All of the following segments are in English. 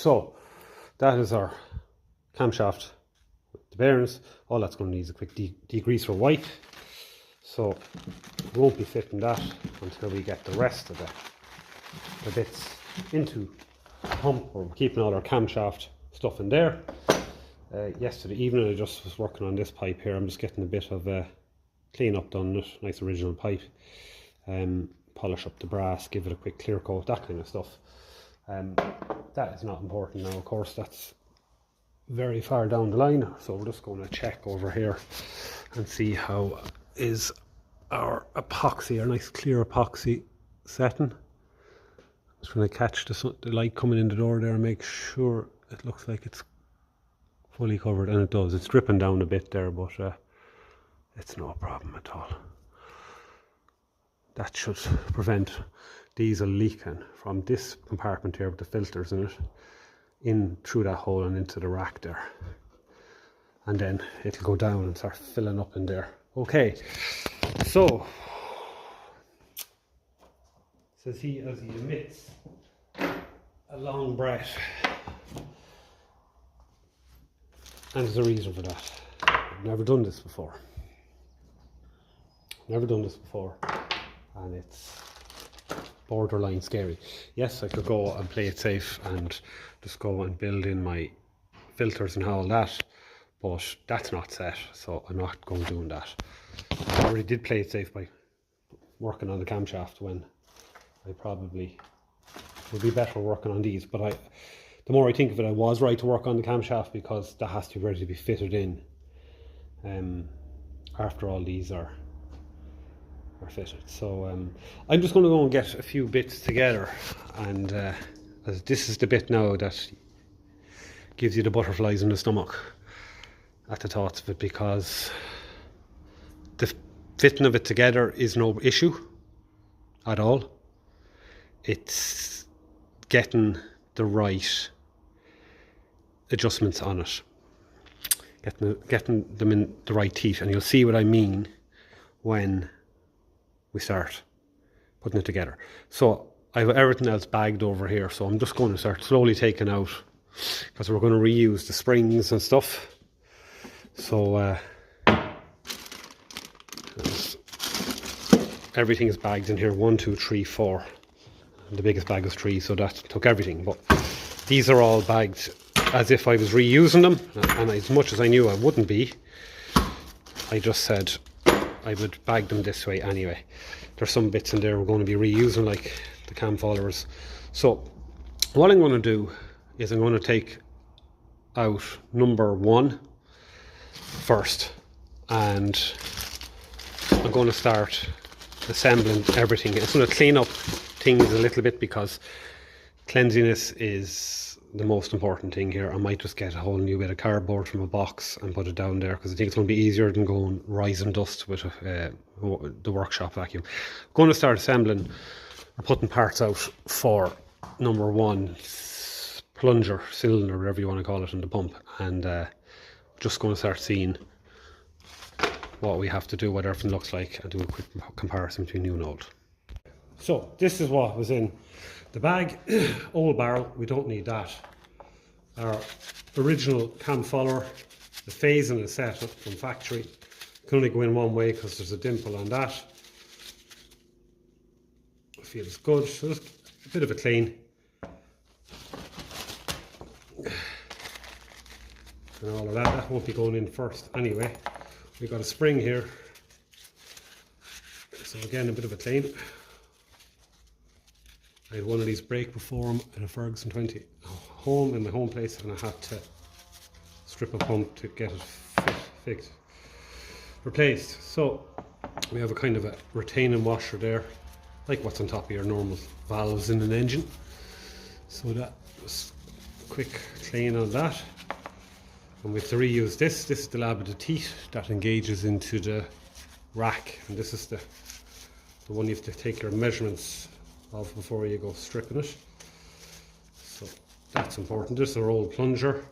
so that is our camshaft with the bearings. All that's going to need is a quick degreaser white. So we won't be fitting that until we get the rest of the bits into the pump. We're keeping all our camshaft stuff in there. Yesterday evening I just was working on this pipe here. I'm just getting a bit of clean up done on it. Nice original pipe. Polish up the brass, give it a quick clear coat, that kind of stuff. That is not important now, of course. That's very far down the line, so we're just going to check over here and see how is our epoxy, our nice clear epoxy setting. Just going to catch the light coming in the door there and make sure it looks like it's fully covered, and it does. It's dripping down a bit there, but it's no problem at all. That should prevent diesel leaking from this compartment here with the filters in it, in through that hole and into the rack there, and then it'll go down and start filling up in there. Okay, so says he as he emits a long breath, and there's a reason for that. I've never done this before, and it's borderline scary. Yes, I could go and play it safe and just go and build in my filters and all that, but that's not set, so I'm not going doing that. I already did play it safe by working on the camshaft, when I probably would be better working on these. But the more I think of it, I was right to work on the camshaft, because that has to be ready to be fitted in after all these are fitted. So I'm just going to go and get a few bits together, and as this is the bit now that gives you the butterflies in the stomach at the thoughts of it, because the fitting of it together is no issue at all. It's getting the right adjustments on it, getting them in the right teeth, and you'll see what I mean when we start putting it together. So I have everything else bagged over here, so I'm just going to start slowly taking out, because we're going to reuse the springs and stuff. So everything is bagged in here, 1, 2, 3, 4, and the biggest bag is 3, so that took everything. But these are all bagged as if I was reusing them, and as much as I knew I wouldn't be, I just said I would bag them this way anyway. There's some bits in there we're going to be reusing, like the cam followers. So what I'm going to do is I'm going to take out number 1 first, and I'm going to start assembling everything. It's going to clean up things a little bit, because cleanliness is the most important thing here. I might just get a whole new bit of cardboard from a box and put it down there, because I think it's going to be easier than going rising dust with the workshop vacuum. I'm going to start assembling or putting parts out for number 1 plunger, cylinder, whatever you want to call it, in the pump, and just going to start seeing what we have to do, what everything looks like, and do a quick comparison between new and old. So this is what was in the bag. Old barrel, we don't need that. Our original cam follower, the phasing is set up from factory. Can only go in one way because there's a dimple on that. Feels good. So just a bit of a clean. And all of that won't be going in first anyway. We've got a spring here. So again, a bit of a clean. I had one of these break before in a Ferguson 20 home in my home place, and I had to strip a pump to get it replaced. So we have a kind of a retaining washer there, like what's on top of your normal valves in an engine. So that was a quick clean on that. And we have to reuse this. This is the lab of the teeth that engages into the rack, and this is the one you have to take your measurements of before you go stripping it. So that's important. This is our old plunger,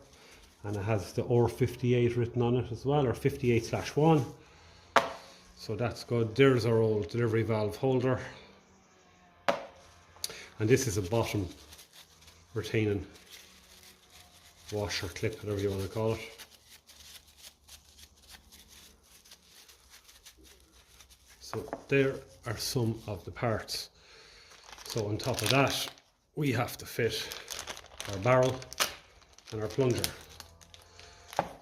and it has the R58 written on it as well, or 58/1. So that's good. There's our old delivery valve holder, and this is a bottom retaining washer clip, whatever you want to call it. So there are some of the parts. So on top of that, we have to fit our barrel and our plunger.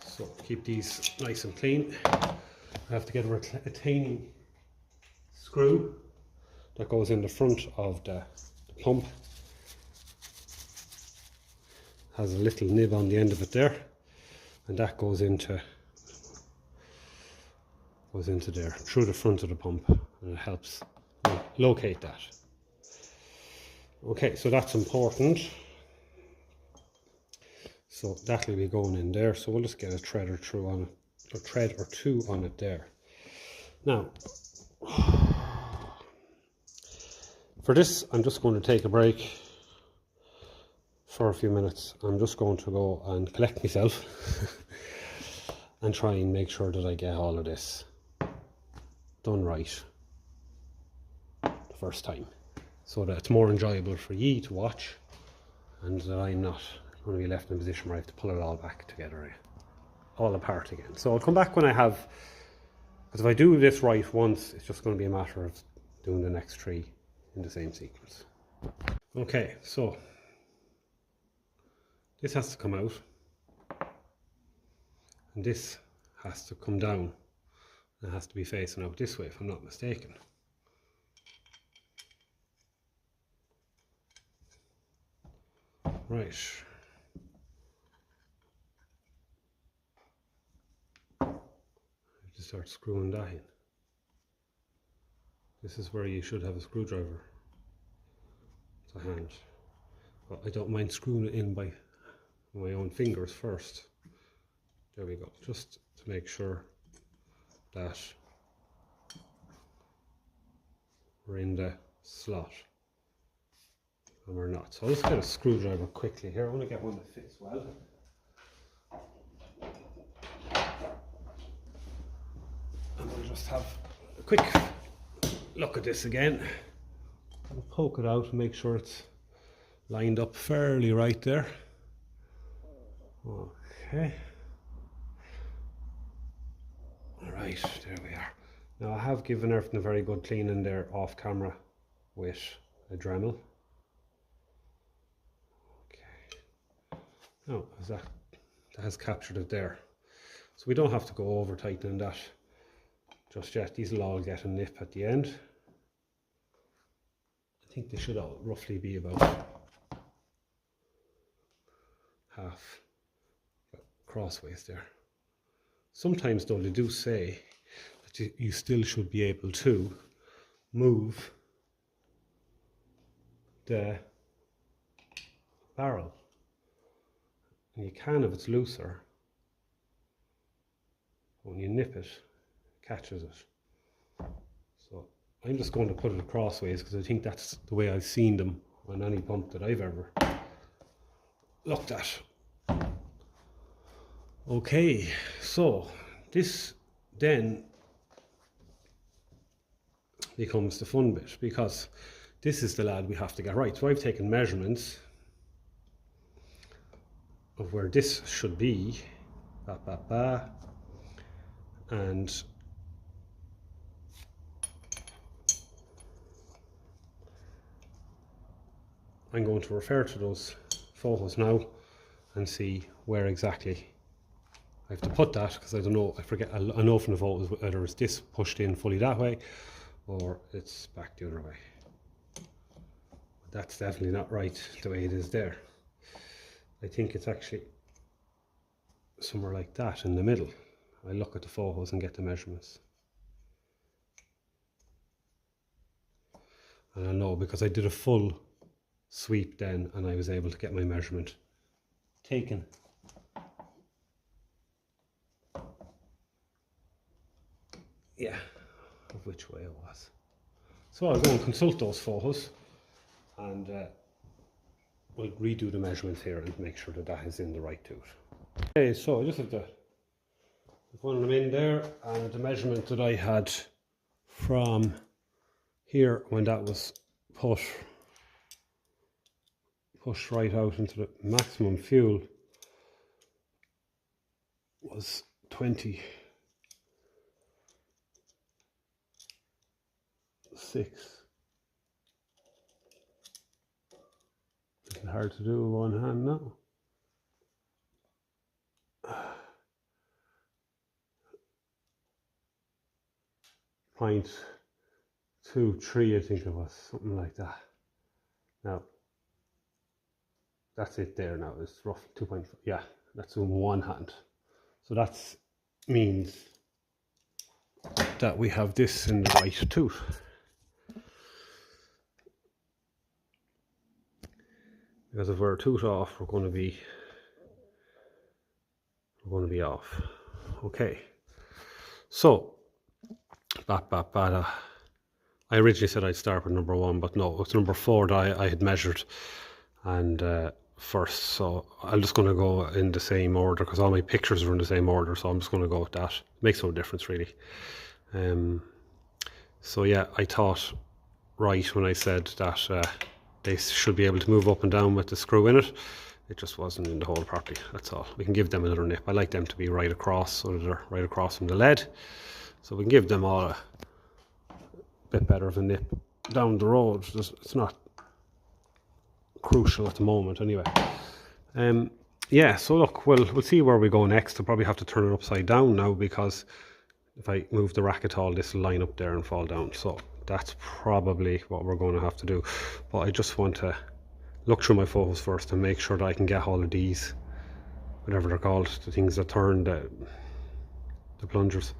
So keep these nice and clean. I have to get a retaining screw that goes in the front of the pump. Has a little nib on the end of it there, and that goes into there through the front of the pump, and it helps locate that. Okay, so that's important. So that'll be going in there. So we'll just get a thread or two on it there. Now, for this, I'm just going to take a break for a few minutes. I'm just going to go and collect myself and try and make sure that I get all of this done right the first time, so that it's more enjoyable for ye to watch, and that I'm not going to be left in a position where I have to pull it all back together, all apart again. So I'll come back when I have, because if I do this right once, it's just going to be a matter of doing the next 3 in the same sequence. Okay, so this has to come out, and this has to come down. It has to be facing out this way, if I'm not mistaken. Right. I have to start screwing that in. This is where you should have a screwdriver to hand. But I don't mind screwing it in by my own fingers first. There we go, just to make sure that we're in the slot, and we're not. So I'll just get a screwdriver quickly here. I want to get one that fits well. And we'll just have a quick look at this again. I'll poke it out and make sure it's lined up fairly right there. Okay. Alright, there we are. Now I have given everything a very good clean in there off camera with a Dremel. Okay. Now, that has captured it there. So we don't have to go over tightening that just yet. These will all get a nip at the end. I think they should all roughly be about half crossways there. Sometimes though they do say that you still should be able to move the barrel, and you can if it's looser. When you nip it, it catches it. So I'm just going to put it crossways because I think that's the way I've seen them on any pump that I've ever looked at. Okay, so this then becomes the fun bit, because this is the lad we have to get right. So I've taken measurements of where this should be, and I'm going to refer to those photos now and see where exactly I have to put that, because I don't know, I know from the photos whether it's this pushed in fully that way or it's back the other way. But that's definitely not right the way it is there. I think it's actually somewhere like that in the middle. I look at the photos and get the measurements. And I know because I did a full sweep then, and I was able to get my measurement taken. Yeah, of which way it was. So I'll go and consult those photos, and we'll redo the measurements here and make sure that that is in the right tooth. Okay, so I just have to put them in there, and the measurement that I had from here when that was pushed right out into the maximum fuel was 26. Is it hard to do with one hand now? 0.23, I think it was, something like that. Now, that's it there now, it's roughly 2.5, yeah, that's in one hand. So that means that we have this in the right tooth. Because if we're a tooth off, we're going to be off. Okay. So, I originally said I'd start with number 1, but no, it's number 4 that I had measured and first. So I'm just going to go in the same order because all my pictures are in the same order. So I'm just going to go with that. Makes no difference really. So yeah, I thought right when I said that they should be able to move up and down with the screw in it. It just wasn't in the hole properly, that's all. We can give them another nip. I like them to be right across, so that they're right across from the lead. So we can give them all a bit better of a nip down the road. It's not crucial at the moment anyway. Yeah, so look, we'll see where we go next. I'll probably have to turn it upside down now, because if I move the rack at all, this will line up there and fall down. So that's probably what we're going to have to do. But I just want to look through my photos first and make sure that I can get all of these, whatever they're called, the things that turn, the plungers,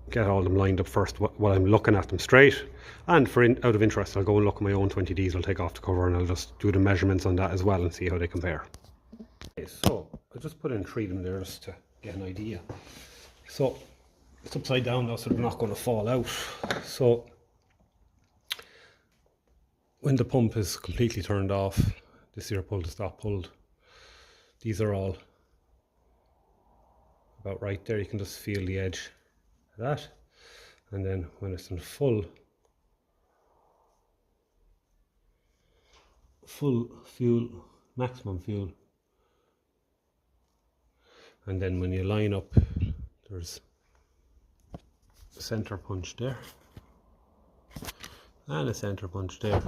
get all of them lined up first while I'm looking at them straight. And out of interest, I'll go and look at my own 20Ds, I'll take off the cover and I'll just do the measurements on that as well and see how they compare. Okay, so I just put in 3 of them there just to get an idea. So it's upside down now, so they're not going to fall out. So when the pump is completely turned off, this ear pull to stop pulled, these are all about right there. You can just feel the edge of that. And then when it's in full fuel, maximum fuel, and then when you line up, there's a center punch there and a center punch there.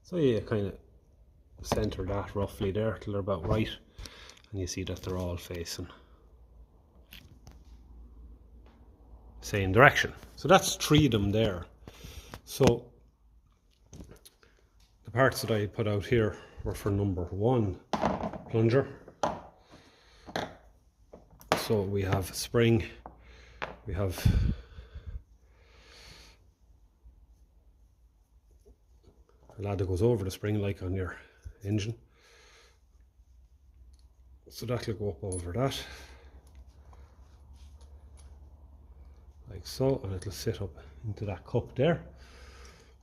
So you kind of center that roughly there till they're about right, and you see that they're all facing the same direction. So that's 3 of them there. So the parts that I put out here were for number 1 plunger. So we have a spring, we have a lad that goes over the spring like on your engine. So that'll go up over that, like so, and it'll sit up into that cup there.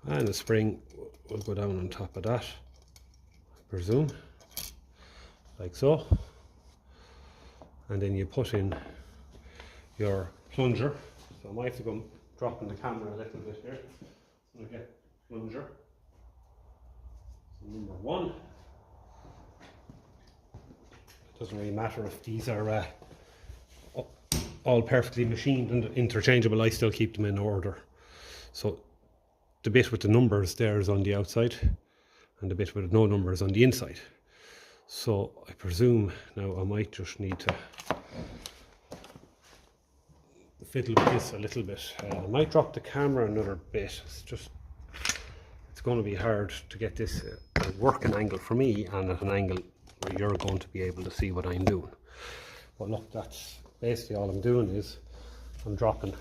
And the spring will go down on top of that, I presume, like so. And then you put in your plunger. So I might have to go dropping the camera a little bit here. So I get plunger. So number 1. It doesn't really matter if these are all perfectly machined and interchangeable. I still keep them in order. So the bit with the numbers there is on the outside, and the bit with no numbers on the inside. So I presume now I might just need to fiddle with this a little bit. I might drop the camera another bit. It's going to be hard to get this at a working angle for me and at an angle where you're going to be able to see what I'm doing. But look, that's basically all I'm doing is I'm dropping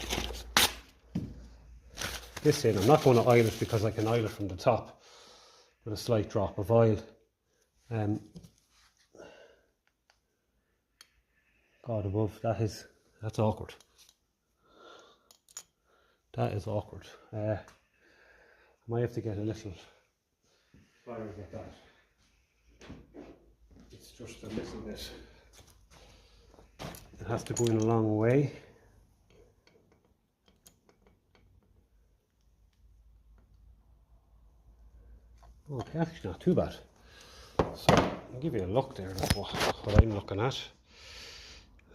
this in. I'm not going to oil it because I can oil it from the top with a slight drop of oil. God above, that's awkward. That is awkward. I might have to get a little fire with that. It's just a little bit. It has to go in a long way. Okay, actually not too bad. So I'll give you a look there at what I'm looking at.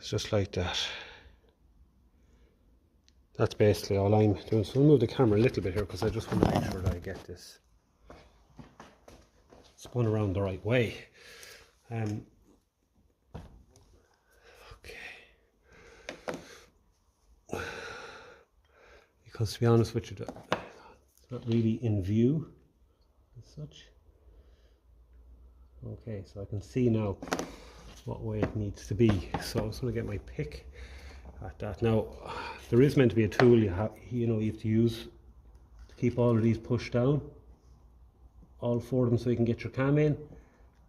It's just like that. That's basically all I'm doing. So I'll move the camera a little bit here because I just want to make sure that I get this spun around the right way. Okay. Because to be honest with you, it's not really in view as such. Okay, so I can see now what way it needs to be. So I'm just going to get my pick at that. Now, there is meant to be a tool you have to use to keep all of these pushed down, all four of them, so you can get your cam in.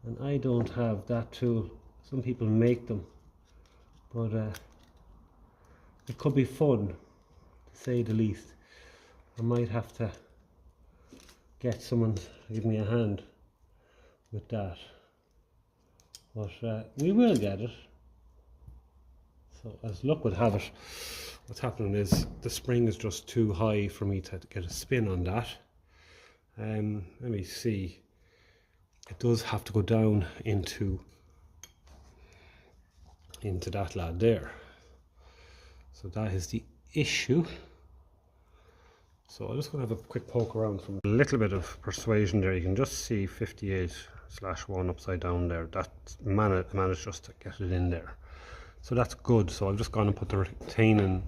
And I don't have that tool. Some people make them, but it could be fun, to say the least. I might have to get someone to give me a hand with that, but we will get it. So as luck would have it, what's happening is the spring is just too high for me to get a spin on that. Let me see. It does have to go down into that lad there. So that is the issue. So I'm just going to have a quick poke around from a little bit of persuasion there. You can just see 58/1 upside down there. That managed just to get it in there. So that's good. So I've just gone and put the retaining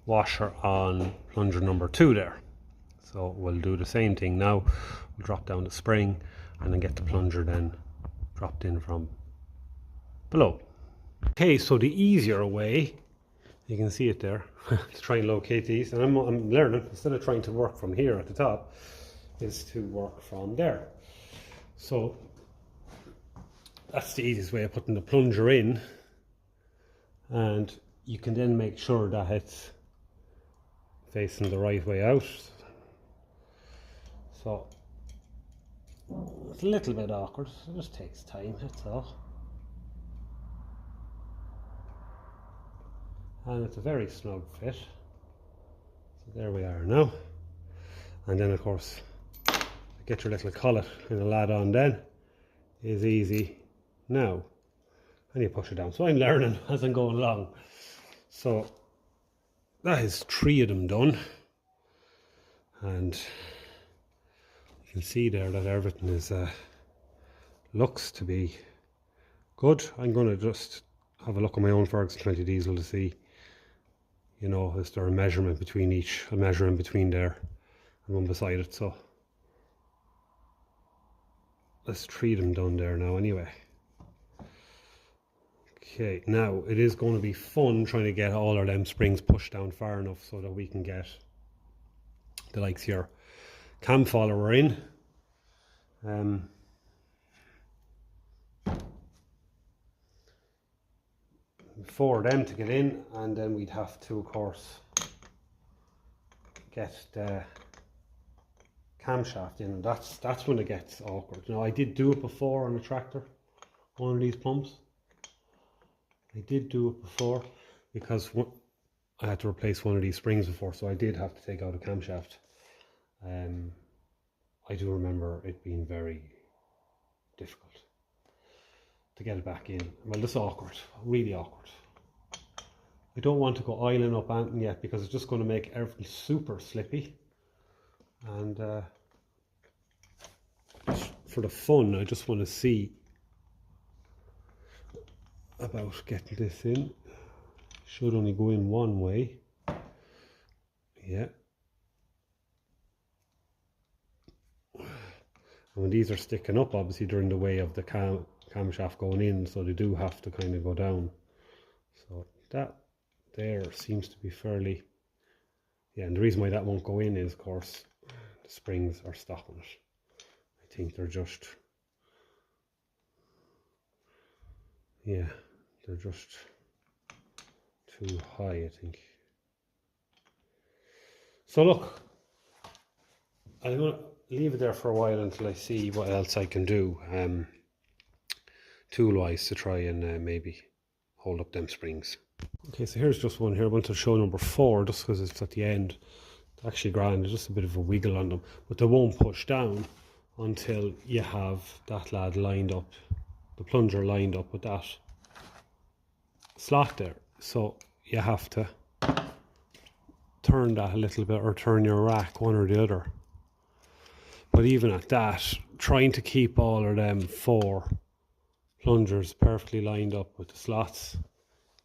washer on plunger number 2 there. So we'll do the same thing now. We'll drop down the spring and then get the plunger then dropped in from below. Okay, so the easier way, you can see it there, to try and locate these, and I'm learning, instead of trying to work from here at the top, is to work from there. So that's the easiest way of putting the plunger in, and you can then make sure that it's facing the right way out. So it's a little bit awkward, it just takes time, that's all. And it's a very snug fit. So there we are now. And then of course, get your little collet and a lad on then is easy now. And you push it down. So I'm learning as I'm going along. So that is 3 of them done. And you can see there that everything is looks to be good. I'm going to just have a look at my own Ferguson 20 diesel to see, is there a measurement between each, a measure in between there and one beside it. So let's 3 them done there now anyway. Okay, now it is going to be fun trying to get all of them springs pushed down far enough so that we can get the likes here cam follower in. 4 of them to get in, and then we'd have to, of course, get the camshaft in, and that's when it gets awkward. Now, I did do it before on a tractor, one of these pumps. I did do it before because I had to replace one of these springs before, so I did have to take out a camshaft. I do remember it being very difficult to get it back in. Well, this is awkward, really awkward. I don't want to go oiling up anything yet because it's just going to make everything super slippy. And for the fun, I just want to see about getting this in. Should only go in one way. Yeah. And when these are sticking up, obviously they're in the way of the camshaft going in, so they do have to kind of go down. So that there seems to be fairly, yeah, and the reason why that won't go in is, of course, the springs are stopping it. I think they're just, yeah, they're just too high, I think. So look, I'm going to leave it there for a while until I see what else I can do tool-wise to try and maybe hold up them springs. Okay, so here's just one here. I want to show number 4 just because it's at the end. It's actually grand, there's just a bit of a wiggle on them, but they won't push down until you have that lad lined up, the plunger lined up with that slot there, so you have to turn that a little bit, or turn your rack, one or the other. But even at that, trying to keep all of them 4 plungers perfectly lined up with the slots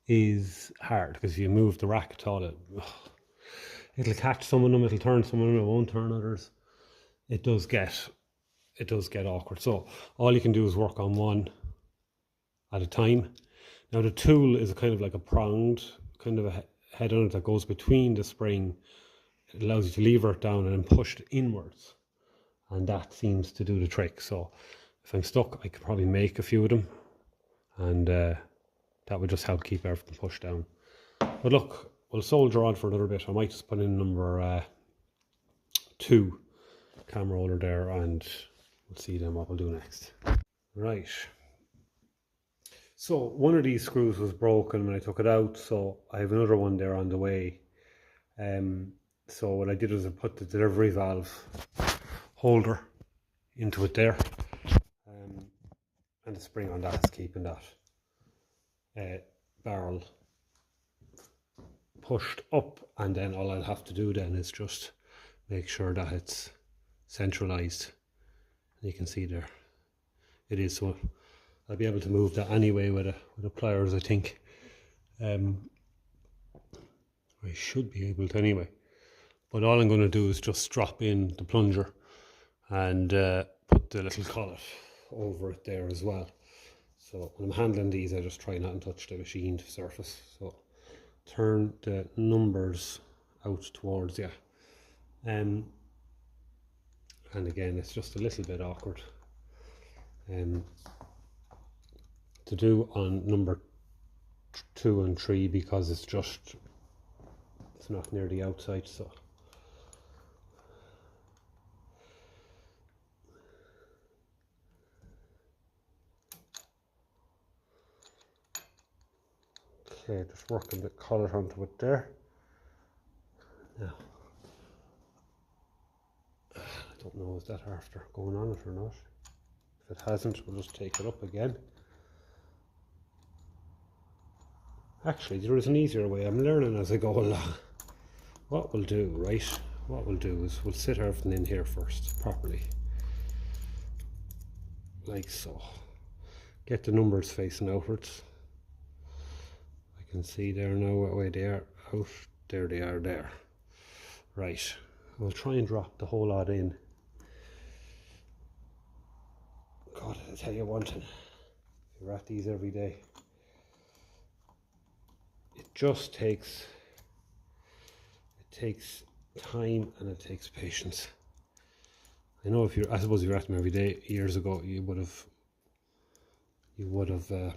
is hard, because if you move the rack at all, it'll catch some of them, it'll turn some of them, it won't turn others. It does get awkward. So all you can do is work on one at a time. Now the tool is kind of like a pronged kind of a head on it that goes between the spring. It allows you to lever it down and then push it inwards, and that seems to do the trick. So if I'm stuck, I could probably make a few of them, and that would just help keep everything pushed down. But look, we'll soldier on for another bit. I might just put in number 2 cam roller there, and we'll see then what we'll do next. Right, so one of these screws was broken when I took it out, so I have another one there on the way. So what I did was I put the delivery valve holder into it there, and the spring on that is keeping that barrel pushed up, and then all I'll have to do then is just make sure that it's centralized. You can see there it is, so I'll be able to move that anyway with a pliers, I think. I should be able to anyway, but all I'm going to do is just drop in the plunger and put the little collet over it there as well. So when I'm handling these, I just try not to touch the machined surface. So turn the numbers out towards you, and again, it's just a little bit awkward to do on number 2 and 3, because it's not near the outside. So okay, just working the collar onto it there. Now I don't know, is that after going on it or not? If it hasn't, we'll just take it up again. Actually, there is an easier way. I'm learning as I go along. What we'll do is we'll sit everything in here first properly, like so. Get the numbers facing outwards. I can see there now what way they are out. There they are there. Right, we'll try and drop the whole lot in. God, I tell you one thing, you're at these every day. It just takes time, and it takes patience. I know I suppose if you're at them every day years ago, you would have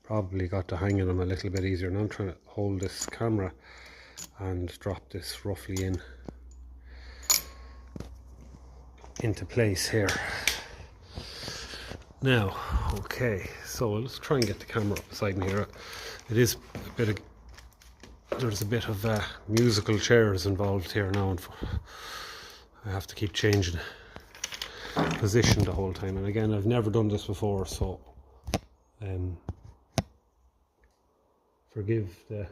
probably got the hang of them a little bit easier. Now I'm trying to hold this camera and drop this roughly into place here. Now, okay, so let's try and get the camera up beside me here. It is there's a bit of musical chairs involved here now, and I have to keep changing position the whole time. And again, I've never done this before, so forgive the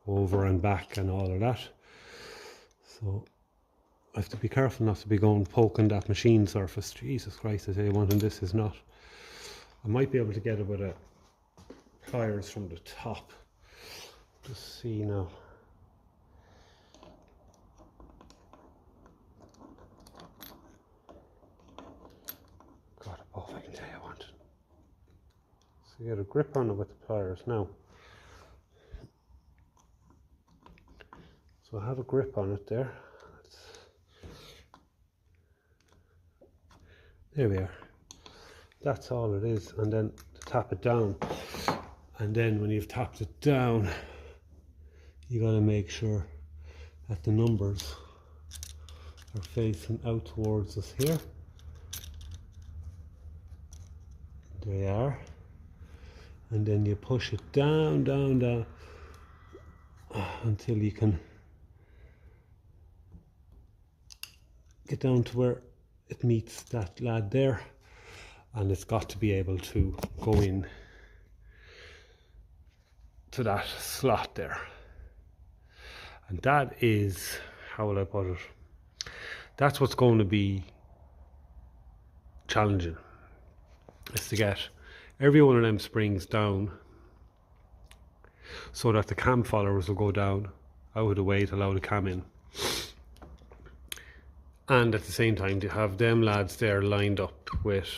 over and back and all of that. So I have to be careful not to be poking that machine surface. Jesus Christ, I tell you one, and this is not. I might be able to get it with a pliers from the top. Just see now. God above, I can tell you one. So you get a grip on it with the pliers now. So I have a grip on it there. There we are. That's all it is. And then to tap it down. And then when you've tapped it down, you got to make sure that the numbers are facing out towards us here. There they are. And then you push it down, down, down until you can get down to where it meets that lad there, and it's got to be able to go in to that slot there. And that is, how will I put it? That's what's going to be challenging, is to get every one of them springs down so that the cam followers will go down out of the way to allow the cam in. And at the same time to have them lads there lined up with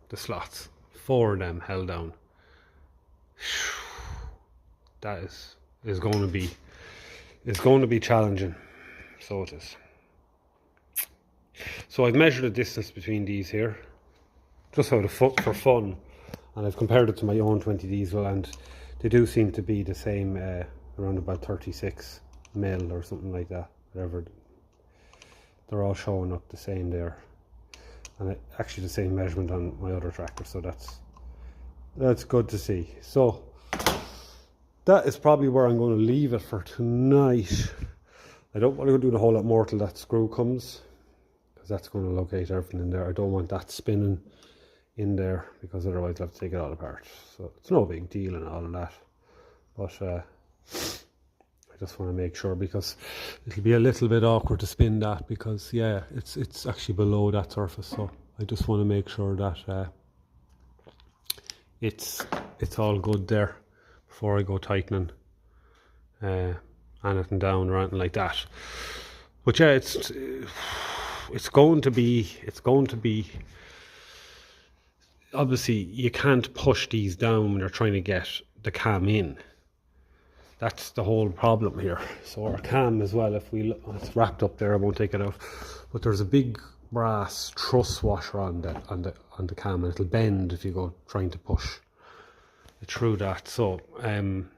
the slots, 4 of them held down. That is going to be challenging. So it is. So I've measured the distance between these here, just for fun, and I've compared it to my own 20 diesel, and they do seem to be the same, around about 36 mil or something like that, whatever. They're all showing up the same there, and actually the same measurement on my other tractor, so that's good to see. So that is probably where I'm going to leave it for tonight. I don't want to do a whole lot more till that screw comes, because that's going to locate everything in there. I don't want that spinning in there, because otherwise I'll have to take it all apart. So it's no big deal and all of that, but I just want to make sure, because it'll be a little bit awkward to spin that, because yeah, it's actually below that surface. So I just want to make sure that it's all good there before I go tightening anything down or anything like that. But yeah, it's going to be obviously you can't push these down when you're trying to get the cam in. That's the whole problem here. So our cam as well, if we look, it's wrapped up there, I won't take it out, but there's a big brass truss washer on the cam, and it'll bend if you go trying to push it through that. So and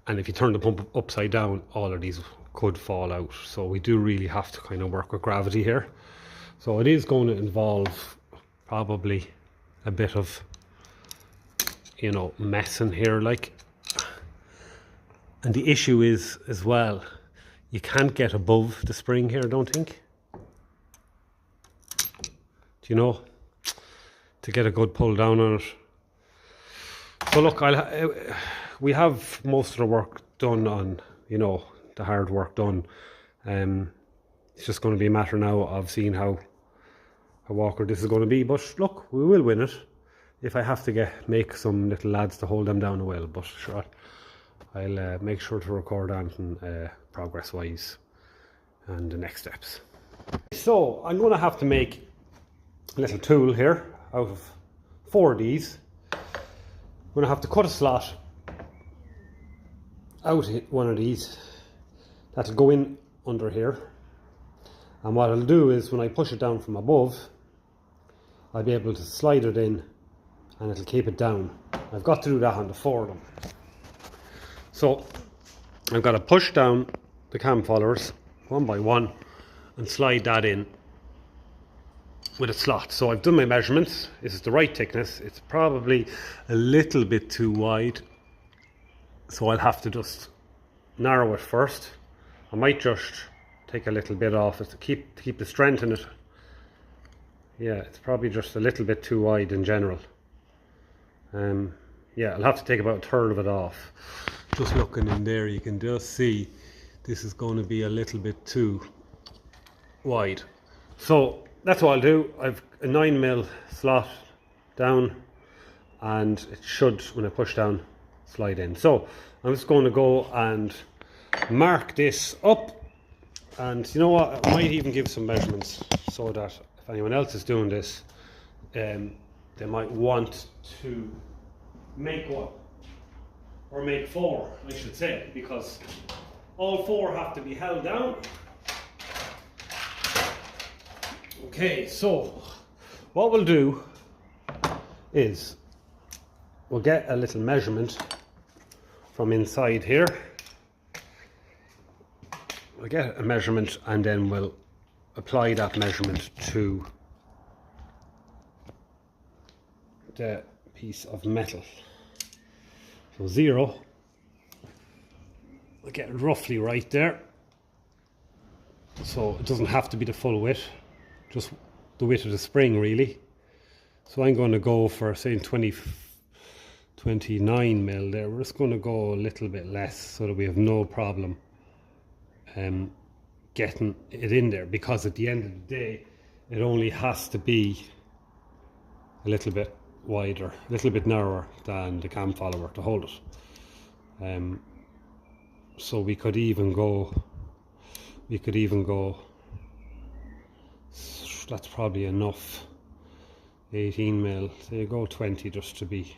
if you turn the pump upside down, all of these could fall out. So we do really have to kind of work with gravity here. So it is going to involve probably a bit of, you know, messing here, like. And the issue is as well, you can't get above the spring here, I don't think. Do you know? To get a good pull down on it. So look, we have most of the work done on, you know, the hard work done. It's just going to be a matter now of seeing how awkward this is going to be. But look, we will win it. If I have to make some little lads to hold them down, I will. But sure, I'll make sure to record anything progress wise and the next steps. So I'm going to have to make a little tool here out of 4 of these. I'm going to have to cut a slot out one of these that'll go in under here, and what I'll do is when I push it down from above, I'll be able to slide it in and it'll keep it down. I've got to do that on the 4 of them. So I've got to push down the cam followers one by one and slide that in with a slot. So I've done my measurements. This is the right thickness. It's probably a little bit too wide, so I'll have to just narrow it first. I might just take a little bit off it to keep the strength in it. Yeah, it's probably just a little bit too wide in general. Yeah, I'll have to take about a third of it off. Just looking in there, you can just see this is going to be a little bit too wide. So that's what I'll do. I've a 9mm slot down, and it should, when I push down, slide in. So I'm just going to go and mark this up, and you know what, I might even give some measurements so that if anyone else is doing this, they might want to make one, or make 4 I should say, because all 4 have to be held down. Okay, so what we'll do is we'll get a little measurement from inside here. We'll get a measurement and then we'll apply that measurement to the piece of metal. So 0, we'll get it roughly right there. So it doesn't have to be the full width, just the width of the spring really. So I'm going to go for say 29 mil there. We're just going to go a little bit less so that we have no problem getting it in there, because at the end of the day it only has to be a little bit wider, a little bit narrower than the cam follower to hold it. So we could even go, that's probably enough, 18 mil, so you go 20 just to be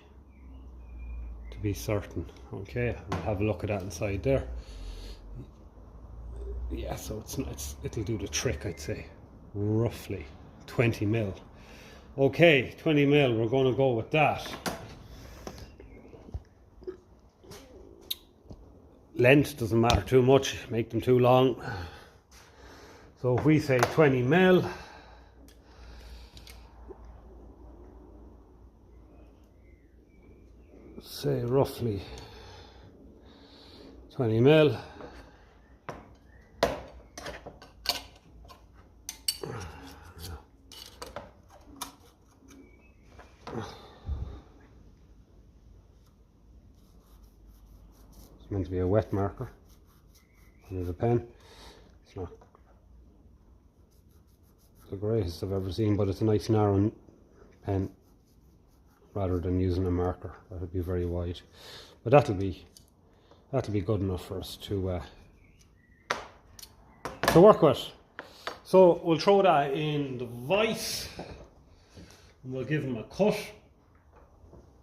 certain. Okay, we'll have a look at that inside there. Yeah, so it'll do the trick, I'd say. Roughly 20 mil. Okay, 20 mil, we're going to go with that. Length doesn't matter too much, make them too long. So if we say 20 mil, say roughly 20 mil. It's meant to be a wet marker. There's a pen. It's not the greatest I've ever seen, but it's a nice narrow pen rather than using a marker. That would be very wide, but that'll be good enough for us to work with. So we'll throw that in the vise and we'll give them a cut.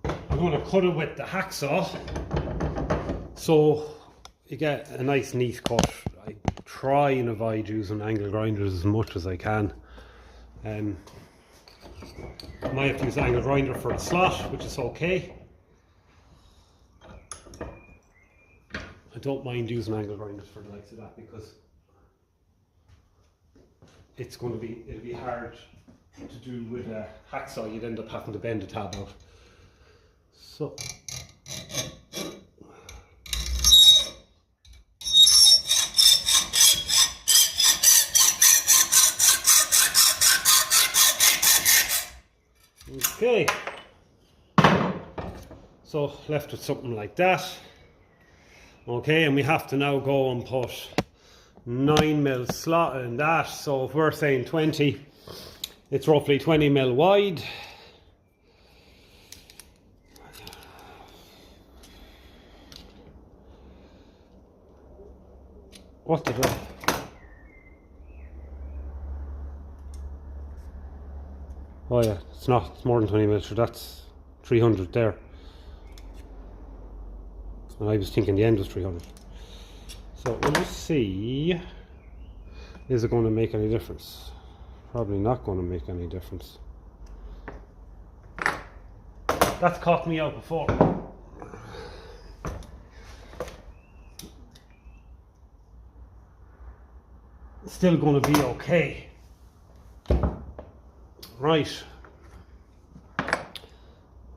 I'm going to cut it with the hacksaw so you get a nice neat cut. I try and avoid using angle grinders as much as I can. I might have to use an angle grinder for the slot, which is okay. I don't mind using angle grinders for the likes of that, because it'll be hard to do with a hacksaw. You'd end up having to bend the tab out. So okay, so left with something like that. Okay, and we have to now go and put 9 mil slot in that. So if we're saying 20, it's roughly 20 mil wide. What did I? Oh yeah, it's not. It's more than 20 mil. So that's 300 there. And I was thinking the end was 300. So we'll just see. Is it going to make any difference? Probably not going to make any difference. That's caught me out before. It's still going to be okay. Right.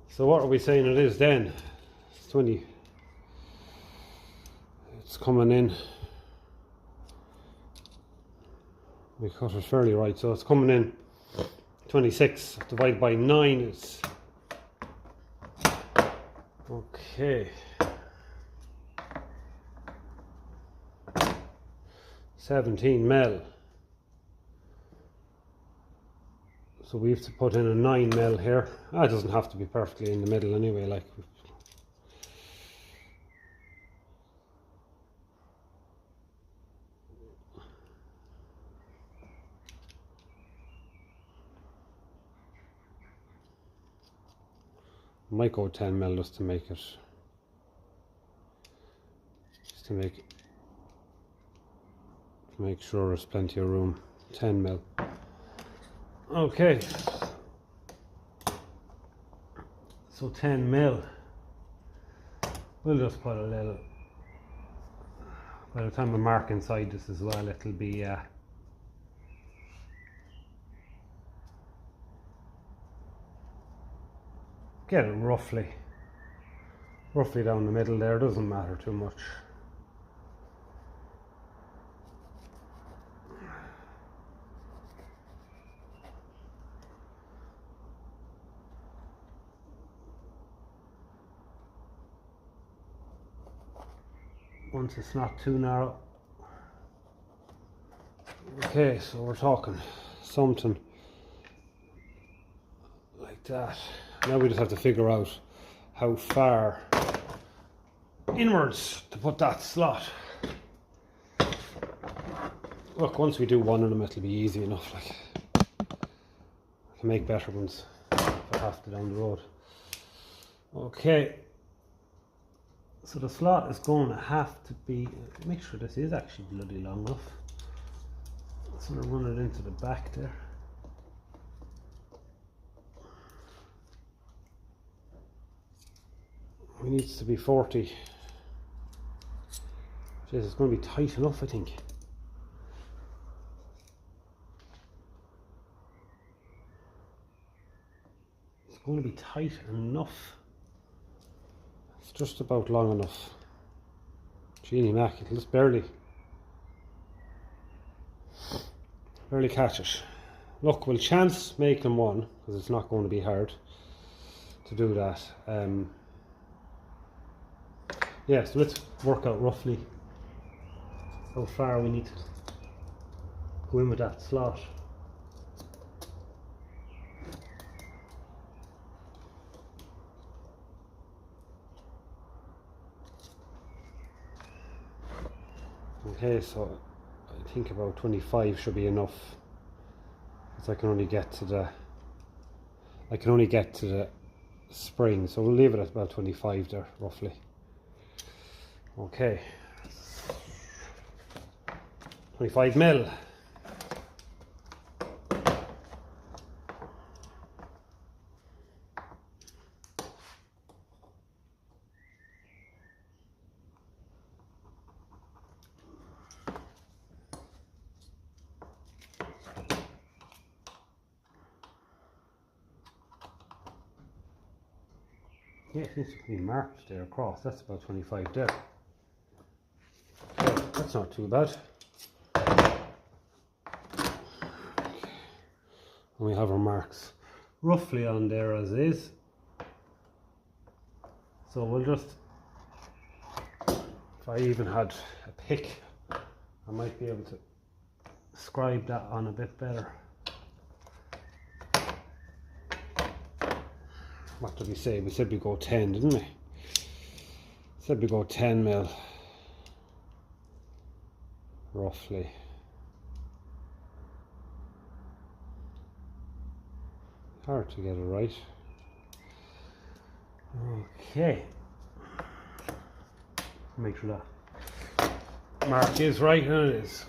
So what are we saying it is then? It's 20. It's coming in. We cut it fairly right, so it's coming in 26 divided by 9 is okay. 17 mil. So we have to put in a 9 mil here. It doesn't have to be perfectly in the middle anyway, like. Might go 10 mil just to make it, make sure there's plenty of room. 10 mil. Okay. So 10 mil. We'll just put a little. By the time we mark inside this as well, it'll be get it roughly down the middle there. Doesn't matter too much. once it's not too narrow. Okay, so we're talking something like that. Now we just have to figure out how far inwards to put that slot. Look, once we do one of them, it'll be easy enough. Like, I can make better ones if I have to down the road. Okay, so the slot is going to have to be, make sure this is actually bloody long enough. So I'm going to run it into the back there. It needs to be 40. Jeez, it's going to be tight enough, I think. It's going to be tight enough. It's just about long enough. Genie Mac, it'll just barely catch it. Look, we'll chance making one, because it's not going to be hard to do that. Yeah, so let's work out roughly how far we need to go in with that slot. Okay, so I think about 25 should be enough, because I can only get to the spring, so we'll leave it at about 25 there roughly. Okay, 25 mil. Yeah, it seems to be marked there across. That's about 25 there. Okay, that's not too bad. Okay. And we have our marks roughly on there as is. So we'll just, if I even had a pick, I might be able to scribe that on a bit better. What did we say? We said we go 10, didn't we? Said we go 10 mil. Roughly. Hard to get it right. Okay. Make sure that mark is right, and it is.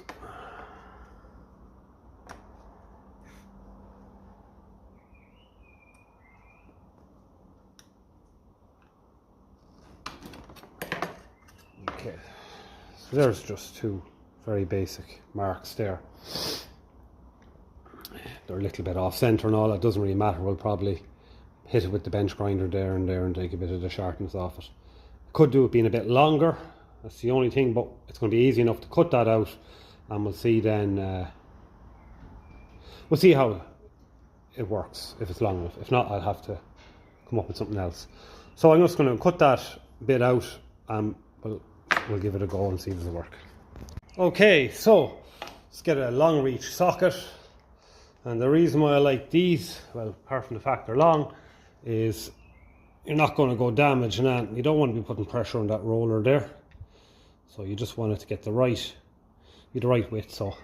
Okay, so there's just two very basic marks there. They're a little bit off centre and all, it doesn't really matter. We'll probably hit it with the bench grinder there and take a bit of the sharpness off it. Could do it being a bit longer, that's the only thing, but it's going to be easy enough to cut that out, and we'll see then, we'll see how it works if it's long enough. If not, I'll have to come up with something else. So I'm just going to cut that bit out, and we'll give it a go and see if it'll work. Okay, so let's get a long reach socket, and the reason why I like these, well, apart from the fact they're long, is you're not going to go damaging that. You don't want to be putting pressure on that roller there, so you just want it to get the right width, so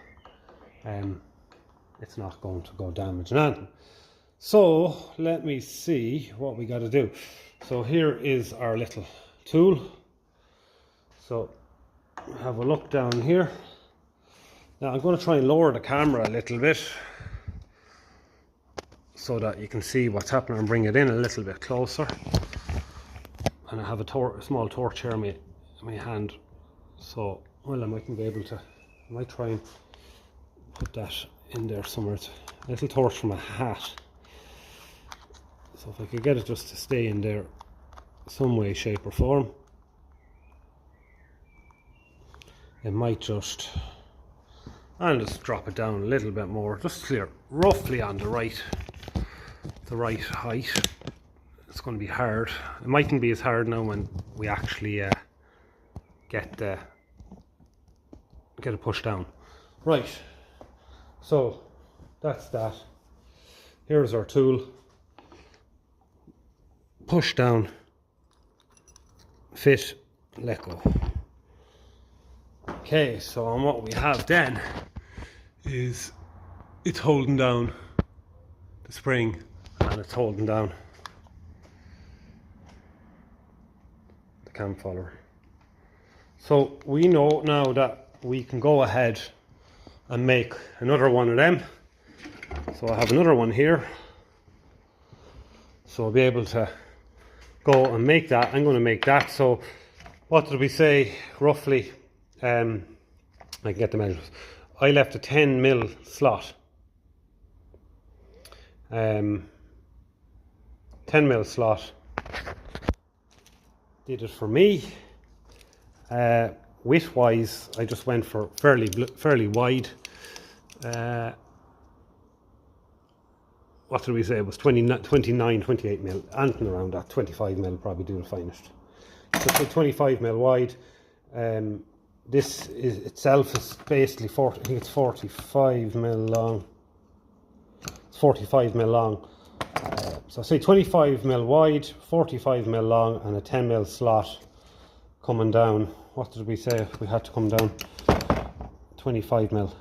it's not going to go damaging anything. So let me see what we got to do. So here is our little tool. So have a look down here. Now I'm going to try and lower the camera a little bit so that you can see what's happening and bring it in a little bit closer. And I have a small torch here in my hand, so well, I mightn't be able to, I might try and put that in there somewhere. It's a little torch from a hat, so if I could get it just to stay in there some way, shape or form, it might just, and just drop it down a little bit more, just clear roughly on the right height. It's going to be hard. It mightn't be as hard now when we actually get it pushed down. Right, so that's that. Here's our tool. Push down, fit, let go. Okay, so on what we have then is it's holding down the spring and it's holding down the cam follower. So we know now that we can go ahead and make another one of them. So I have another one here. So I'll be able to go and make that. I'm going to make that. So what did we say roughly? I can get the measures. I left a 10mm slot. 10mm slot did it for me. Width wise, I just went for fairly wide. What did we say? It was 29, 28mm, anything around that. 25mm probably do the finest. So 25mm wide. This is itself is basically 40. I think it's 45mm long. It's 45mm long. So say 25mm wide, 45mm long, and a 10mm slot coming down. What did we say? We had to come down 25mm.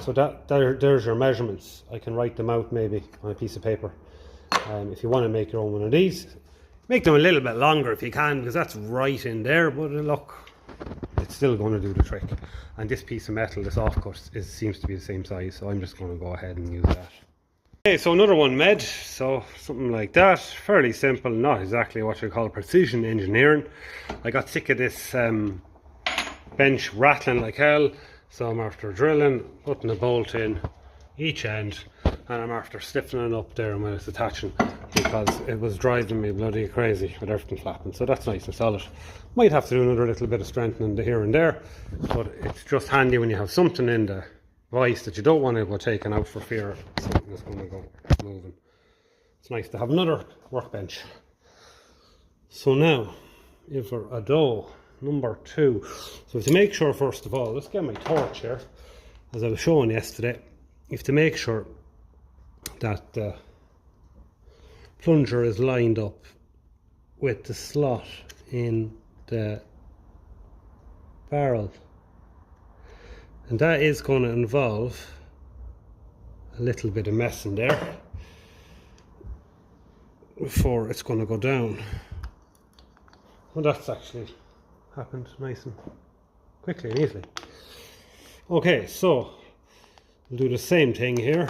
So there's your measurements. I can write them out maybe on a piece of paper. If you want to make your own one of these, make them a little bit longer if you can, because that's right in there. But look, it's still going to do the trick. And this piece of metal, this offcut, seems to be the same size. So I'm just going to go ahead and use that. Okay, so another one made. So something like that, fairly simple. Not exactly what you call precision engineering. I got sick of this bench rattling like hell. So I'm after drilling, putting a bolt in each end, and I'm after stiffening up there when it's attaching, because it was driving me bloody crazy with everything flapping. So that's nice and solid. Might have to do another little bit of strengthening here and there, but it's just handy when you have something in the vise that you don't want to go taken out for fear something is going to go moving. It's nice to have another workbench. So now, if for a dough number 2. So to make sure, first of all, let's get my torch here. As I was showing yesterday, you have to make sure that the plunger is lined up with the slot in the barrel, and that is going to involve a little bit of messing there before it's going to go down. Well, that's actually happened nice and quickly and easily. Okay, so we'll do the same thing here.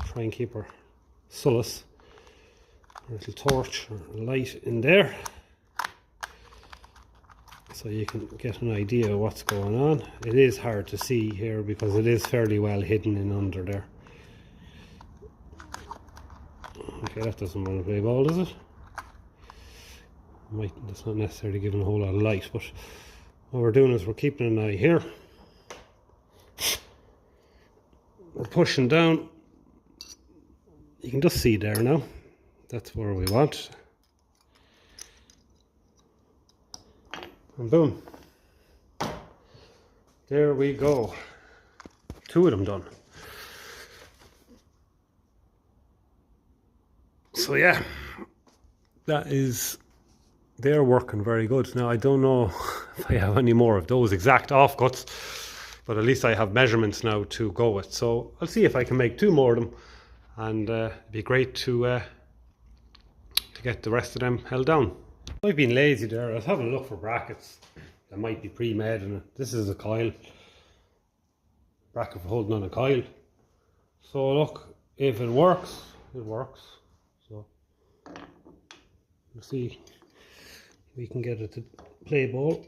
Try and keep our solace, a little torch or light in there, so you can get an idea of what's going on. It is hard to see here because it is fairly well hidden in under there. Okay, that doesn't want to play ball, does it? That's not necessarily giving a whole lot of light, but what we're doing is we're keeping an eye here. We're pushing down. You can just see there now. That's where we want. And boom. There we go. 2 of them done. So yeah, that is, they're working very good. Now I don't know if I have any more of those exact offcuts, but at least I have measurements now to go with. So I'll see if I can make 2 more of them, and it'd be great to get the rest of them held down. I've been lazy there. I was having a look for brackets that might be pre-made, and this is a coil. Bracket for holding on a coil. So look, if it works, it works. So we'll see if we can get it to play ball.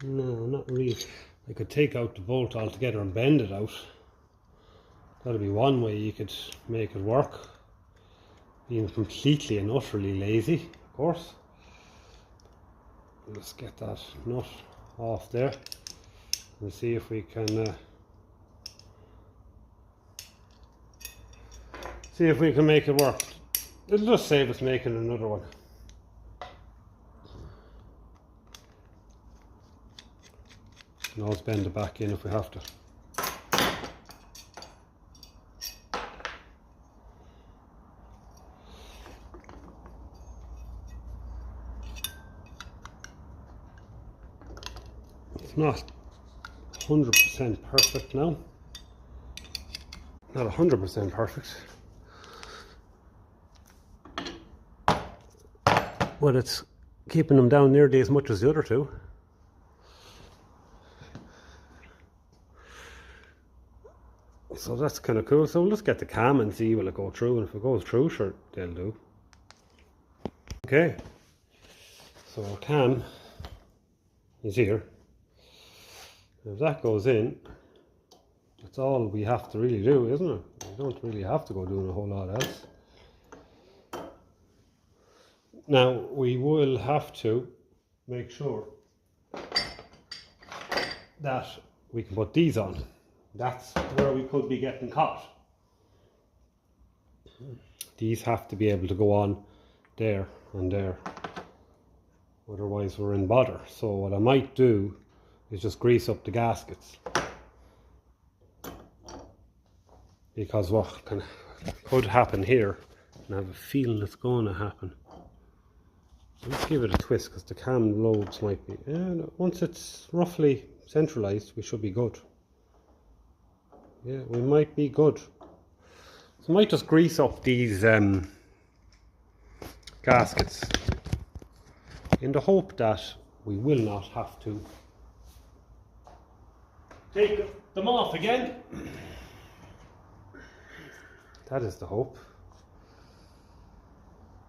No, not really. I could take out the bolt altogether and bend it out. That'll be one way you could make it work. Being completely and utterly lazy. of course. Let's get that nut off there and see if we can make it work. It'll just save us making another one. And always bend it back in if we have to. It's not 100% perfect now. Not 100% perfect. But it's keeping them down nearly as much as the other two. So that's kind of cool. So we'll just get the cam and see will it go through, and if it goes through, sure, they'll do. Okay, so our cam is here. If that goes in, that's all we have to really do, isn't it? We don't really have to go doing a whole lot else. Now we will have to make sure that we can put these on. That's where we could be getting caught. These have to be able to go on there and there. Otherwise we're in bother. So what I might do is just grease up the gaskets. Because what could happen here, and I have a feeling it's going to happen. Let's give it a twist because the cam lobes might be... once it's roughly centralized, we should be good. Yeah, we might be good. So I might just grease up these gaskets in the hope that we will not have to take them off again. That is the hope.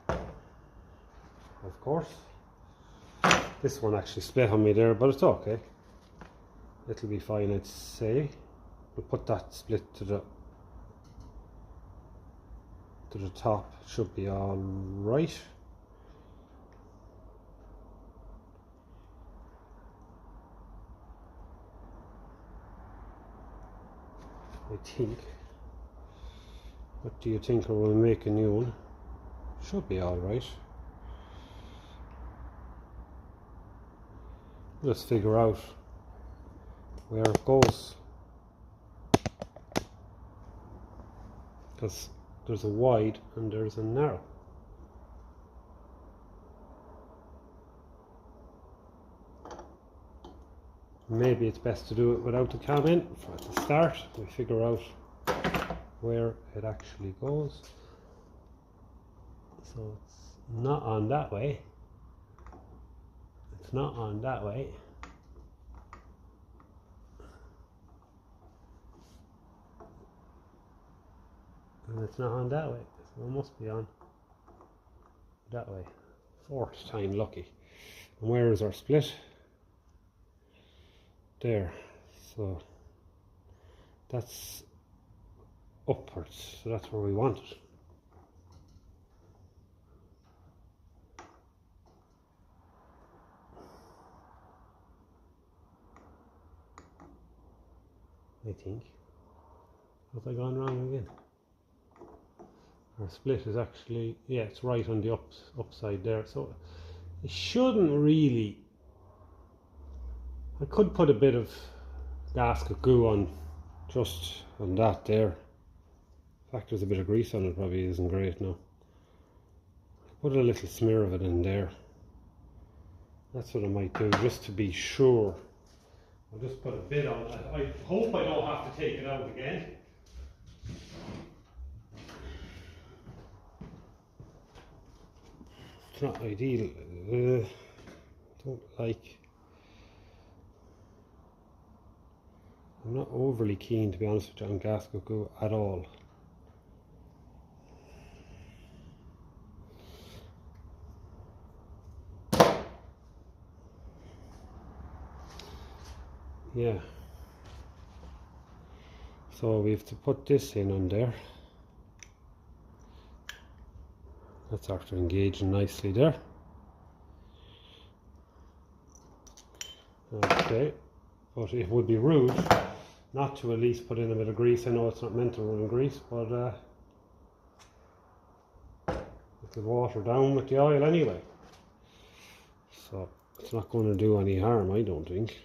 Of course. This one actually split on me there, but it's okay. It'll be fine, I'd say. We'll put that split to the top. It should be all right. I think. What do you think? Or we'll make a new one? Should be all right. Let's figure out where it goes. Because there's a wide and there's a narrow. Maybe it's best to do it without the cam in at the start. We figure out where it actually goes. So it's not on that way. It's not on that way. And it's not on that way, so it must be on that way. Fourth time lucky. And where is our split? There. So that's upwards, so that's where we want it. I think. Have I gone wrong again? Our split is actually, yeah, it's right on the upside there, so it shouldn't really. I could put a bit of gasket glue on just on that there. In fact, there's a bit of grease on it, probably isn't great now. Put a little smear of it in there. That's what I might do, just to be sure. I'll just put a bit on. I hope I don't have to take it out again. It's not ideal. Don't like. I'm not overly keen, to be honest with you, on gasket glue at all. Yeah. So we have to put this in on there. That's after engaging nicely there. Okay, but it would be rude not to at least put in a bit of grease. I know it's not meant to run in grease, but it could water down with the oil anyway. So it's not going to do any harm, I don't think.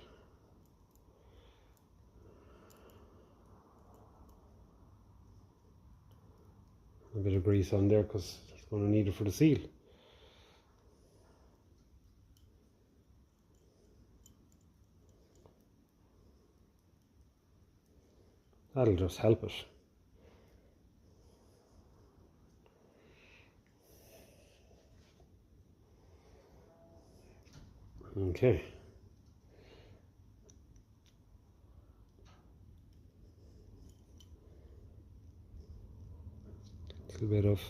A bit of grease on there because it's going to need it for the seal. That'll just help it. Okay. A little bit of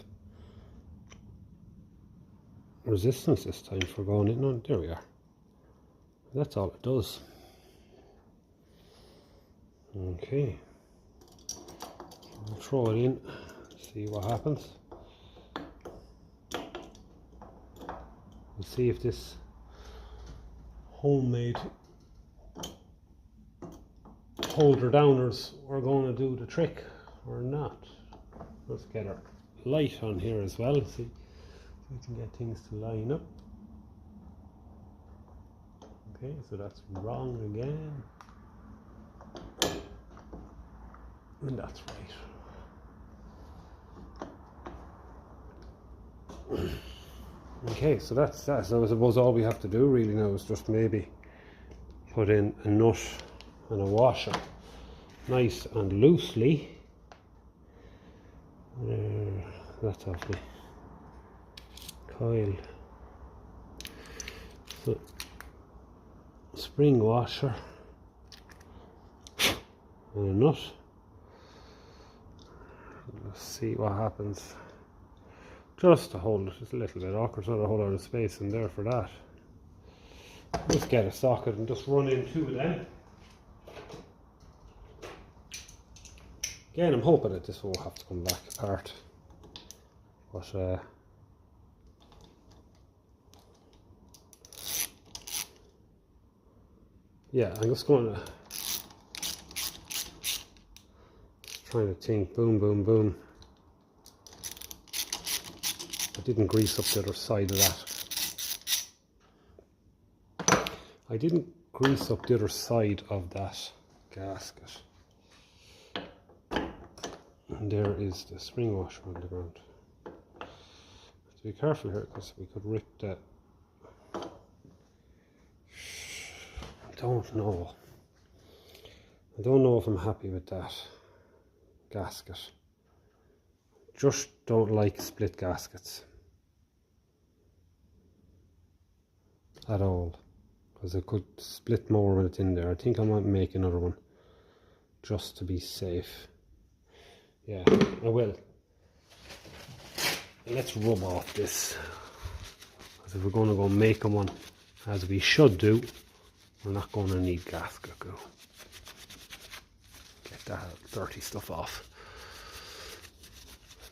resistance this time for going in on. There we are. That's all it does. Okay. I'll throw it in, see what happens. We'll see if this homemade holder downers are going to do the trick or not. Let's get our light on here as well, see if we can get things to line up. Okay, so that's wrong again. And that's right. Okay, so that's that. So I suppose all we have to do really now is just maybe put in a nut and a washer nice and loosely. That's lovely. Coil. So, spring washer and a nut. Let's see what happens. Just to hold it, it's a little bit awkward, so a whole lot of space in there for that. Just get a socket and just run in two of them. Again, I'm hoping that this won't have to come back apart. But yeah, I'm just going to trying to think. Boom, boom, boom. I didn't grease up the other side of that. I didn't grease up the other side of that gasket. And there is the spring washer on the ground. Have to be careful here because we could rip that. I don't know if I'm happy with that gasket. Just don't like split gaskets at all, because it could split more when it's in there. I think I might make another one just to be safe. Yeah, I will. Let's rub off this, because if we're going to go make one, as we should do, we're not going to need gasket glue. Get that dirty stuff off.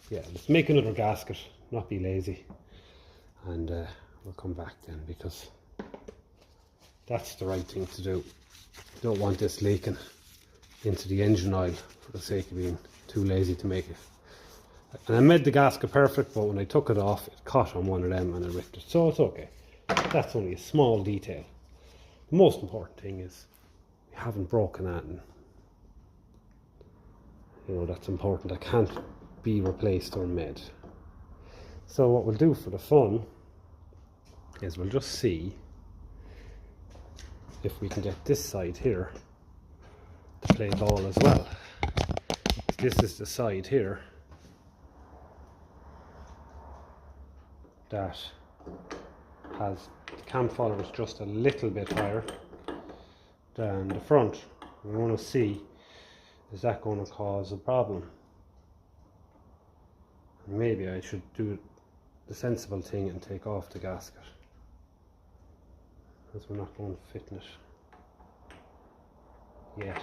Yeah, let's make another gasket, not be lazy, and we'll come back then, because that's the right thing to do. Don't want this leaking into the engine oil for the sake of being too lazy to make it. And I made the gasket perfect, but when I took it off, it caught on one of them and I ripped it. So it's okay. That's only a small detail. The most important thing is we haven't broken that, and you know, that's important. That can't be replaced or made. So what we'll do for the fun is we'll just see if we can get this side here to play ball as well. This is the side here that has the cam followers just a little bit higher than the front. We want to see, is that going to cause a problem? Maybe I should do the sensible thing and take off the gasket, because we're not going to fit in it yet.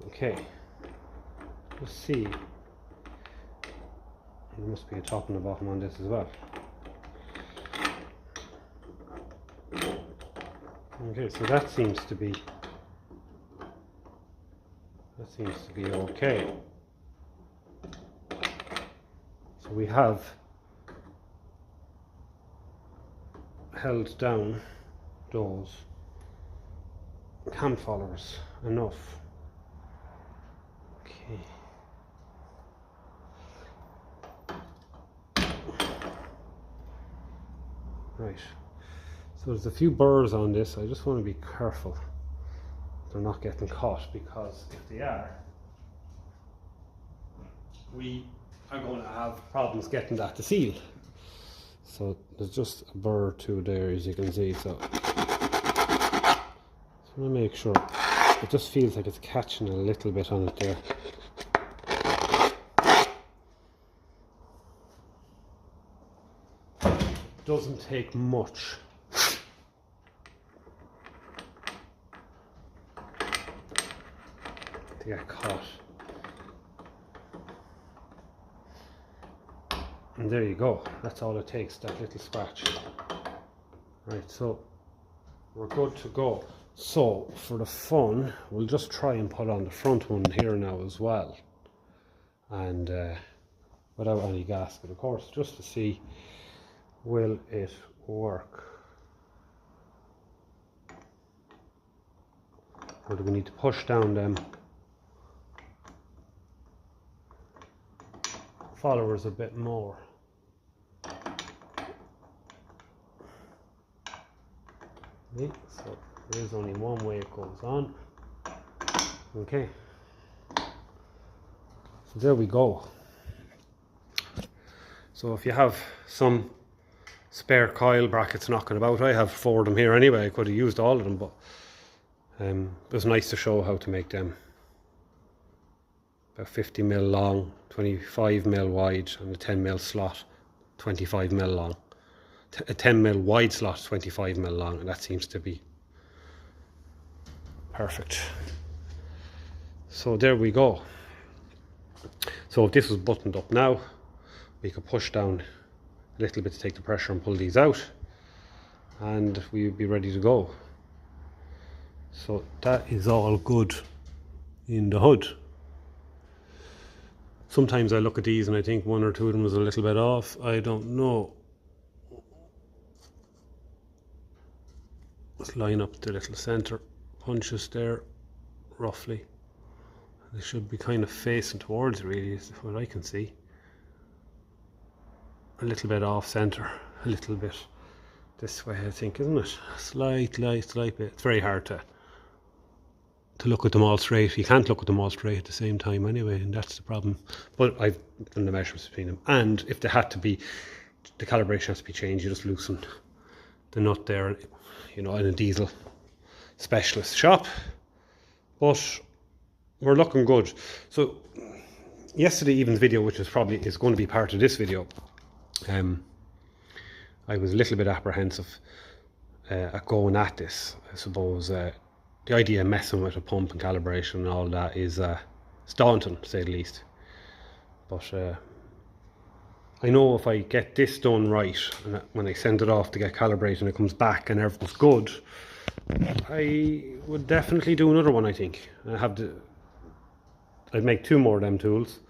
Okay, let's see. There must be a top and a bottom on this as well. Okay, so that seems to be okay. So we have held down those cam followers enough. Okay. Right. So there's a few burrs on this. I just want to be careful they're not getting caught, because if they are, we are going to have problems getting that to seal. So there's just a burr or two there, as you can see. So just want to make sure. It just feels like it's catching a little bit on it there. Doesn't take much. To get caught. And there you go. That's all it takes, that little scratch. Right, so we're good to go. So for the fun, we'll just try and put on the front one here now as well. And without any gasket, of course, just to see, will it work? Or do we need to push down them followers a bit more? Okay, so there is only one way it goes on. Okay, so there we go. So if you have some spare coil brackets knocking about, I have 4 of them here anyway. I could have used all of them, but it was nice to show how to make them. About 50mm long, 25mm wide, and a 10mm slot, 25mm long. A 10mm wide slot, 25mm long, and that seems to be perfect. So there we go. So if this was buttoned up now, we could push down a little bit to take the pressure and pull these out, and we would be ready to go. So that is all good in the hood. Sometimes I look at these and I think 1 or 2 of them was a little bit off. I don't know. Let's line up the little center punches there roughly. They should be kind of facing towards, really, is what I can see. A little bit off center, a little bit this way, I think, isn't it? Slight bit. It's very hard to look at them all straight. You can't look at them all straight at the same time anyway, and that's the problem. But I've done the measurements between them, and if they had to be, the calibration has to be changed, you just loosen the nut there, you know, in a diesel specialist shop. But we're looking good. So yesterday evening's video, which is going to be part of this video, I was a little bit apprehensive at going at this. I suppose the idea of messing with a pump and calibration and all that is it's daunting, to say the least. But I know if I get this done right, and when I send it off to get calibrated and it comes back and everything's good, I would definitely do another one, I think. I'd make 2 more of them tools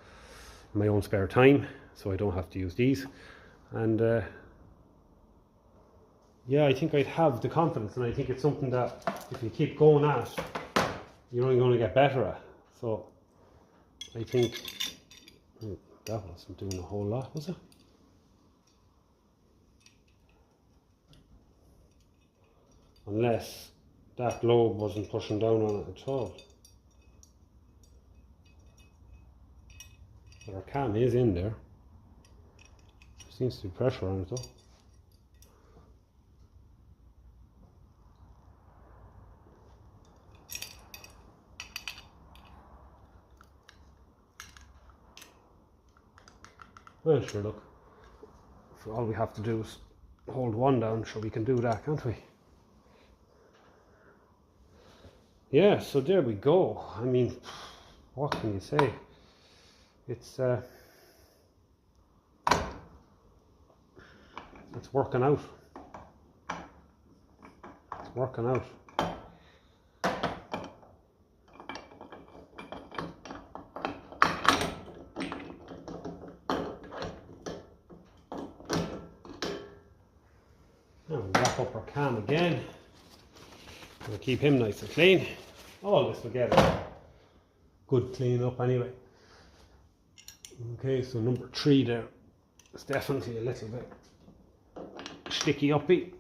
in my own spare time, so I don't have to use these. And yeah, I think I'd have the confidence, and I think it's something that if you keep going at, you're only going to get better at. So I think that wasn't doing a whole lot, was it? Unless that lobe wasn't pushing down on it at all. But our cam is in there. There seems to be pressure on it though. Well, sure, look. So all we have to do is hold one down, sure we can do that, can't we? Yeah, so there we go. I mean, what can you say? It's working out. It's working out. up our cam again. We'll keep him nice and clean. All this will get a good clean up anyway. Okay, so number 3 there is definitely a little bit sticky uppy.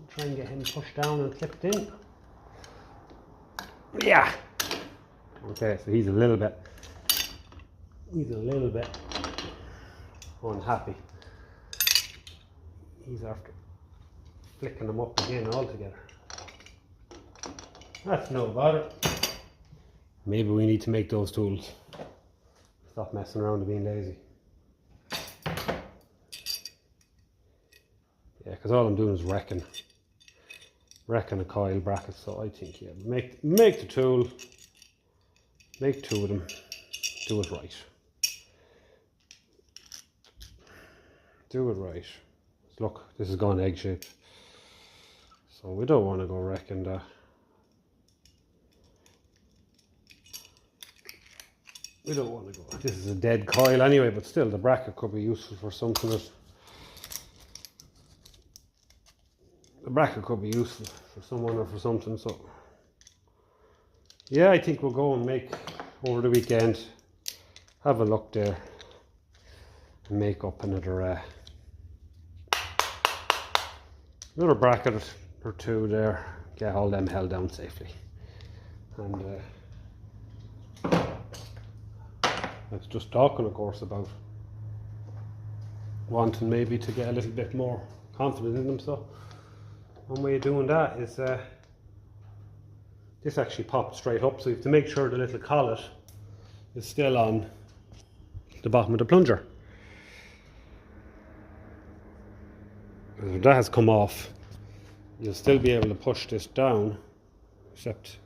Try and get him pushed down and clipped in. Yeah. Okay, so he's a little bit unhappy. He's after flicking them up again altogether. That's no bother. Maybe we need to make those tools. Stop messing around and being lazy. Yeah, because all I'm doing is wrecking a coil bracket. So I think, yeah, make the tool, make 2 of them, do it right. Do it right. Look, this has gone egg shaped. So we don't want to go wrecking that. We don't want to go. This is a dead coil anyway, but still the bracket could be useful for something. The bracket could be useful for someone or for something. So yeah, I think we'll go and make over the weekend. Have a look there and make up another bracket or 2 there. Get all them held down safely. And I was just talking, of course, about wanting maybe to get a little bit more confident in them. So one way of doing that is this actually popped straight up, so you have to make sure the little collet is still on the bottom of the plunger. If that has come off, you'll still be able to push this down, except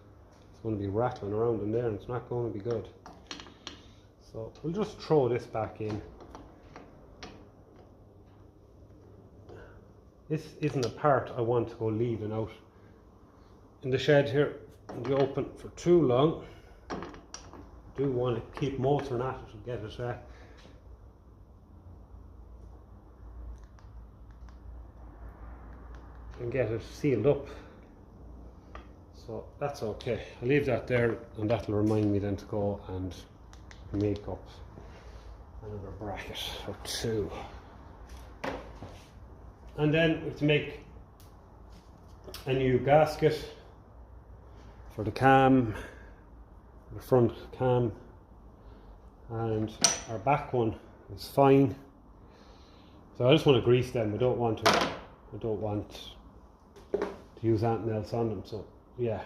it's going to be rattling around in there and it's not going to be good. So we'll just throw this back in. This isn't a part I want to go leaving out in the shed here in the open for too long. Do want to keep motoring at it and get it and get it sealed up. So that's okay. I'll leave that there, and that'll remind me then to go and make up another bracket or 2. And then we have to make a new gasket for the cam, the front cam, and our back one is fine. So I just want to grease them. I don't want to use anything else on them. So yeah,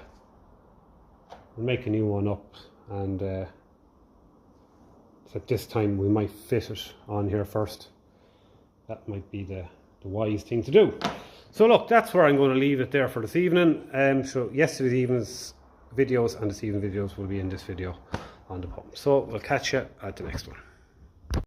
we'll make a new one up, and so this time we might fit it on here first. That might be the wise thing to do. So look, that's where I'm going to leave it there for this evening. So yesterday's evening's videos and this evening's videos will be in this video on the pump. So we'll catch you at the next one.